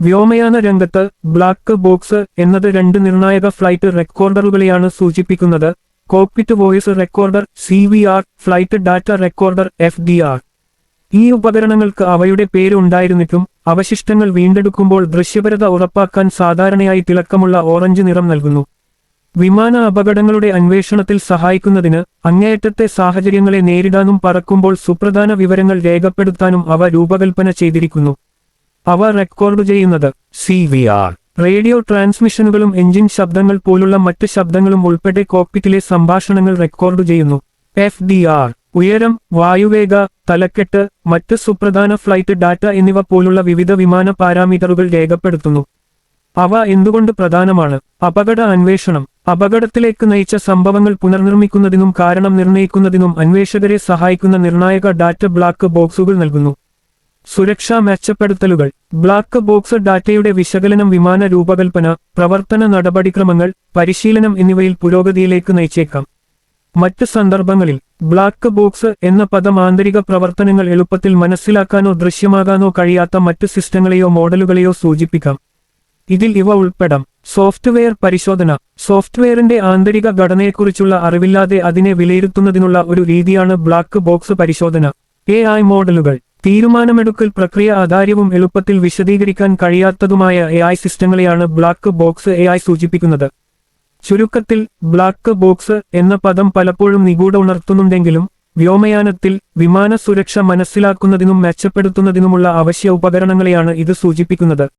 വ്യോമയാന രംഗത്ത് black box എന്നത് രണ്ട് നിർണായക ഫ്ലൈറ്റ് റെക്കോർഡറുകളെയാണ് സൂചിപ്പിക്കുന്നത്. Cockpit voice recorder CVR, flight data recorder FDR. ഈ ഉപകരണങ്ങൾക്ക് അവയുടെ പേര് ഉണ്ടായിരുന്നിട്ടും അവശിഷ്ടങ്ങൾ വീണ്ടെടുക്കുമ്പോൾ ദൃശ്യപരത ഉറപ്പാക്കാൻ സാധാരണയായി തിളക്കമുള്ള ഓറഞ്ച് നിറം നൽകുന്നു. വിമാന അപകടങ്ങളുടെ അന്വേഷണത്തിൽ സഹായിക്കുന്നതിന് അങ്ങേയറ്റത്തെ സാഹചര്യങ്ങളെ നേരിടാനും പറക്കുമ്പോൾ സുപ്രധാന വിവരങ്ങൾ രേഖപ്പെടുത്താനും അവ രൂപകൽപ്പന ചെയ്തിരിക്കുന്നു. അവ റെക്കോർഡ് ചെയ്യുന്നത് CVR റേഡിയോ ട്രാൻസ്മിഷനുകളും എഞ്ചിൻ ശബ്ദങ്ങൾ പോലുള്ള മറ്റ് ശബ്ദങ്ങളും ഉൾപ്പെടെ കോക്പിറ്റിലെ സംഭാഷണങ്ങൾ റെക്കോർഡ് ചെയ്യുന്നു. FDR ഉയരം, വായുവേഗ, തലക്കെട്ട്, മറ്റ് സുപ്രധാന ഫ്ലൈറ്റ് ഡാറ്റ എന്നിവ പോലുള്ള വിവിധ വിമാന പാരാമീറ്ററുകൾ രേഖപ്പെടുത്തുന്നു. അവ എന്തുകൊണ്ട് പ്രധാനമാണ്? അപകട അന്വേഷണം. അപകടത്തിലേക്ക് നയിച്ച സംഭവങ്ങൾ പുനർനിർമ്മിക്കുന്നതിനും കാരണം നിർണ്ണയിക്കുന്നതിനും അന്വേഷകരെ സഹായിക്കുന്ന നിർണായക ഡാറ്റ ബ്ലാക്ക് ബോക്സുകൾ നൽകുന്നു. സുരക്ഷാ മെച്ചപ്പെടുത്തലുകൾ. ബ്ലാക്ക് ബോക്സ് ഡാറ്റയുടെ വിശകലനം വിമാന രൂപകൽപ്പന, പ്രവർത്തന നടപടിക്രമങ്ങൾ, പരിശീലനം എന്നിവയിൽ പുരോഗതിയിലേക്ക് നയിച്ചേക്കാം. മറ്റ് സന്ദർഭങ്ങളിൽ ബ്ലാക്ക് ബോക്സ് എന്ന പദം ആന്തരിക പ്രവർത്തനങ്ങൾ എളുപ്പത്തിൽ മനസ്സിലാക്കാനോ ദൃശ്യമാകാനോ കഴിയാത്ത മറ്റ് സിസ്റ്റങ്ങളെയോ മോഡലുകളെയോ സൂചിപ്പിക്കാം. ഇതിൽ ഇവ ഉൾപ്പെടാം. സോഫ്റ്റ്വെയർ പരിശോധന. സോഫ്റ്റ്വെയറിന്റെ ആന്തരിക ഘടനയെക്കുറിച്ചുള്ള അറിവില്ലാതെ അതിനെ വിലയിരുത്തുന്നതിനുള്ള ഒരു രീതിയാണ് ബ്ലാക്ക് ബോക്സ് പരിശോധന. AI മോഡലുകൾ. തീരുമാനമെടുക്കൽ പ്രക്രിയ അതാര്യവും എളുപ്പത്തിൽ വിശദീകരിക്കാൻ കഴിയാത്തതുമായ AI സിസ്റ്റങ്ങളെയാണ് ബ്ലാക്ക് ബോക്സ് AI സൂചിപ്പിക്കുന്നത്. ചുരുക്കത്തിൽ ബ്ലാക്ക് ബോക്സ് എന്ന പദം പലപ്പോഴും നിഗൂഢ ഉണർത്തുന്നുണ്ടെങ്കിലും വ്യോമയാനത്തിൽ വിമാന സുരക്ഷ മനസ്സിലാക്കുന്നതിനും മെച്ചപ്പെടുത്തുന്നതിനുമുള്ള അവശ്യ ഉപകരണങ്ങളെയാണ് ഇത് സൂചിപ്പിക്കുന്നത്.